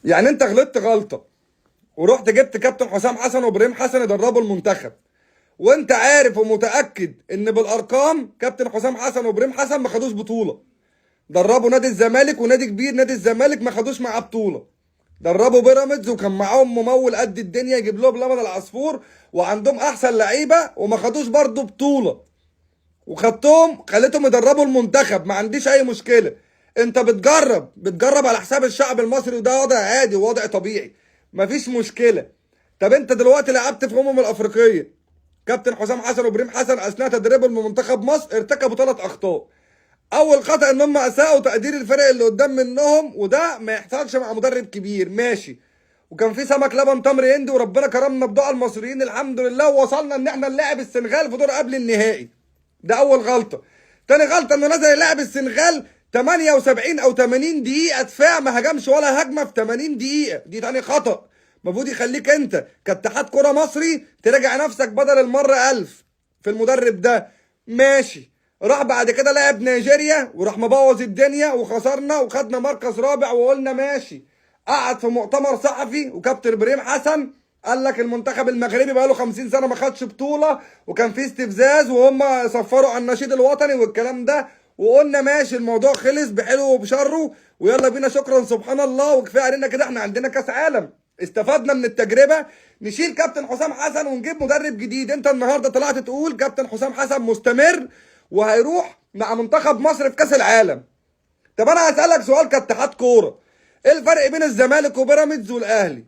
يعني انت غلطت غلطه ورحت جبت كابتن حسام حسن وابراهيم حسن يدربوا المنتخب، وانت عارف ومتاكد ان بالارقام كابتن حسام حسن وابراهيم حسن ما خدوش بطوله. دربوا نادي الزمالك ونادي كبير نادي الزمالك ما خدوش معاه بطوله. دربوا بيراميدز وكان معاهم ممول قد الدنيا يجيب لهم لبن العصفور، وعندهم احسن لعيبه وما خدوش برضه بطوله. وخدتهم خليتهم يدربوا المنتخب، ما عنديش اي مشكله. انت بتجرب على حساب الشعب المصري، وده وضع عادي ووضع طبيعي، مفيش مشكله. طب انت دلوقتي لعبت في الافريقيه، كابتن حسام حسن وابراهيم حسن اثناء تدريبهم لمنتخب مصر ارتكبوا 3 اخطاء. اول خطأ ان هم اساءوا تقدير الفرق اللي قدام منهم، وده ما يحصلش مع مدرب كبير، ماشي. وكان في سمك لبن تمر هندي وربنا كرمنا بدعاء المصريين الحمد لله، ووصلنا ان احنا نلاعب السنغال في دور قبل النهائي. ده اول غلطه. تاني غلطه انه نزل يلاعب السنغال 78 او 80 دقيقه دفاع، ما هجمش ولا هجمه في 80 دقيقه. دي تاني خطأ. المفروض يخليك انت كاتحاد كره مصري تراجع نفسك بدل المره 1000 في المدرب ده، ماشي. راح بعد كده لعب نيجيريا وراح مبوظ الدنيا وخسرنا وخدنا مركز رابع وقلنا ماشي. قعد في مؤتمر صحفي وكابتن ابراهيم حسن قال لك المنتخب المغربي بقاله 50 سنه ما خدش بطوله، وكان في استفزاز وهم صفروا على النشيد الوطني والكلام ده، وقلنا ماشي الموضوع خلص بحلو وبشره ويلا بينا شكرا سبحان الله وكفايه علينا كده، احنا عندنا كاس عالم. استفدنا من التجربه، نشيل كابتن حسام حسن ونجيب مدرب جديد. انت النهارده طلعت تقول كابتن حسام حسن مستمر وهيروح مع منتخب مصر في كاس العالم. طب انا هسألك سؤال كاتحاد كوره، ايه الفرق بين الزمالك وبيراميدز والاهلي؟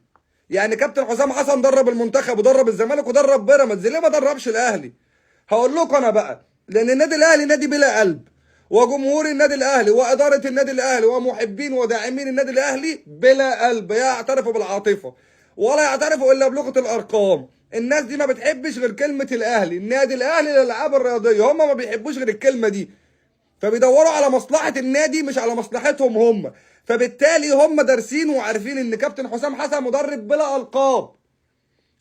يعني كابتن حسام حسن درب المنتخب ودرب الزمالك ودرب بيراميدز، ليه ما دربش الاهلي؟ هقول لكم انا بقى، لان النادي الاهلي نادي بلا قلب، وجمهور النادي الاهلي واداره النادي الاهلي ومحبين وداعمين النادي الاهلي بلا قلب، يعترفوا بالعاطفه ولا يعترفوا الا بلغه الارقام. الناس دي ما بتحبش غير كلمه الاهلي، النادي الاهلي للالعاب الرياضيه، هم ما بيحبوش غير الكلمه دي. فبيدوروا على مصلحة النادي مش على مصلحتهم هم. فبالتالي هم دارسين وعارفين ان كابتن حسام حسن مدرب بلا القاب.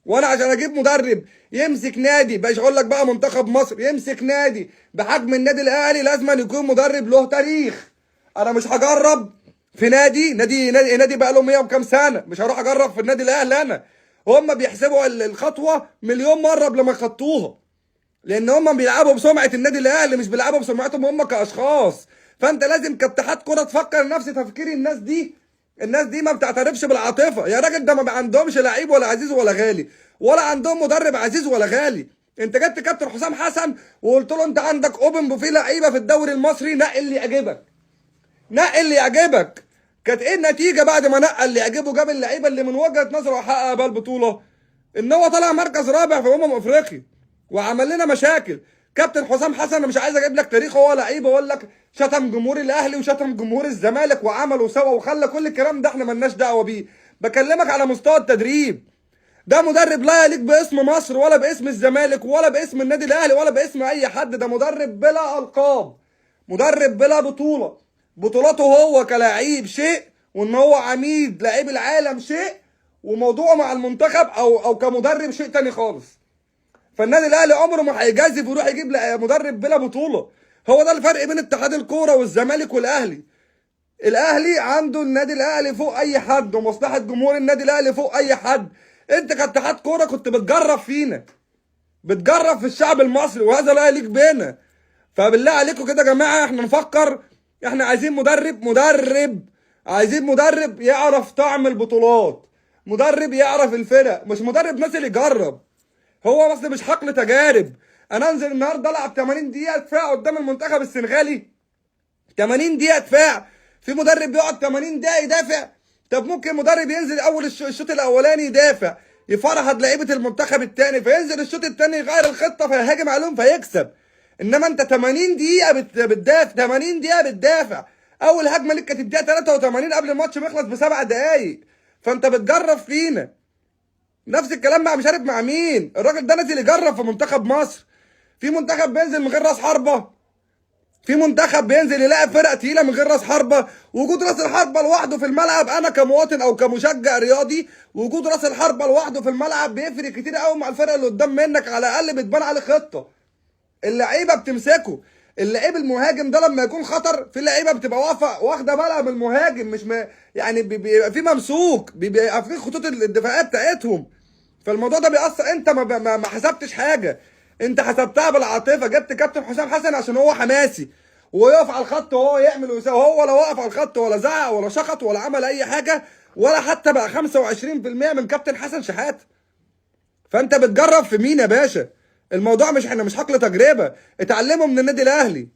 وانا عشان اجيب مدرب يمسك نادي، مش هقول لك بقى منتخب مصر، يمسك نادي بحجم النادي الاهلي لازم أن يكون مدرب له تاريخ. انا مش هجرب في نادي بقى له 100 وكام سنه، مش هروح اجرب في النادي الاهلي انا. هم بيحسبوا الخطوه مليون مره قبل ما يخطوها، لان هم بيلعبوا بسمعه النادي الاهلي مش بيلعبوا بسمعتهم هم كاشخاص. فانت لازم كاتحاد كره تفكر نفس تفكير الناس دي. الناس دي ما بتعترفش بالعاطفه يا راجل، ده ما عندهمش لعيب ولا عزيز ولا غالي، ولا عندهم مدرب عزيز ولا غالي. انت جبت كابتن حسام حسن وقلت له انت عندك اوبن بوفيه لعيبه في الدوري المصري، نقي اللي يعجبك، نقي اللي يعجبك. كانت ايه النتيجه بعد ما نقى اللي يعجبه؟ جاب اللعيبه اللي من وجهه نظره حقق بقى البطوله، ان هو طلع مركز رابع في افريقيا وعمل لنا مشاكل. كابتن حسام حسن انا مش عايز اجيب لك تاريخه هو لعيبه، اقول لك شتم جمهور الاهلي وشتم جمهور الزمالك وعمل وسوى وخلى كل الكلام ده احنا ملناش دعوه بيه. بكلمك على مستوى التدريب. ده مدرب لا يليق باسم مصر ولا باسم الزمالك ولا باسم النادي الاهلي ولا باسم اي حد. ده مدرب بلا القاب، مدرب بلا بطوله. بطولاته هو كلاعب شيء، وان هو عميد لاعب العالم شيء، وموضوعه مع المنتخب او كمدرب شيء تاني خالص. فالنادي الاهلي عمره ما هيجازف ويروح يجيب مدرب بلا بطوله. هو ده الفرق بين اتحاد الكوره والزمالك والاهلي. الاهلي عنده النادي الاهلي فوق اي حد، ومصلحه جمهور النادي الاهلي فوق اي حد. انت كاتحاد كوره كنت بتجرب فينا، بتجرب في الشعب المصري، وهذا لا يليق بينا. فبالله عليكم كده يا جماعه احنا نفكر. احنا عايزين مدرب عايزين مدرب يعرف طعم البطولات، مدرب يعرف الفرق، مش مدرب ناس اللي يجرب. هو بس مش حقل تجارب. انا انزل النهارده العب 80 دقيقه دفاع قدام المنتخب السنغالي، 80 دقيقه دفاع. في مدرب بيقعد 80 دقيقه يدافع؟ طب ممكن مدرب ينزل اول الشوط الاولاني يدافع يفرهد لعيبه المنتخب الثاني، فينزل الشوط الثاني يغير الخطه فيهاجم عليهم فيكسب. انما انت 80 دقيقه بتدافع، 80 دقيقه بتدافع. اول هجمه ليك كانت الدقيقه 83 قبل الماتش ما يخلص ب7 دقايق. فانت بتجرب فينا. نفس الكلام مع مش عارف مع مين. الراجل ده نازل يجرب في منتخب مصر. في منتخب بينزل من غير راس حربه، في منتخب بينزل يلاعب فرق تقيله من غير راس حربه. وجود راس الحربه لوحده في الملعب، انا كمواطن او كمشجع رياضي، وجود راس الحربه لوحده في الملعب بيفرق كتير قوي مع الفرق اللي قدام منك. على الاقل بتبان عليه خطه، اللعيبه بتمسكه. اللعيب المهاجم ده لما يكون خطر، في لعيبه بتبقى واخده بالها من المهاجم، مش يعني بيبقى في ممسوك، بيبقى في خطوط الدفاعيه بتاعتهم. فالموضوع ده بيأثر. انت ما حسبتش حاجه، انت حسبتها بالعاطفه. جبت كابتن حسام حسن عشان هو حماسي ويقف على الخط وهو يعمل ويساوي. هو لا وقف على الخط ولا زعق ولا شخط ولا عمل اي حاجه، ولا حتى بقى 25% من كابتن حسن شحاته. فانت بتجرب في مين يا باشا؟ الموضوع مش، احنا مش حقل تجربه. اتعلموا من النادي الاهلي.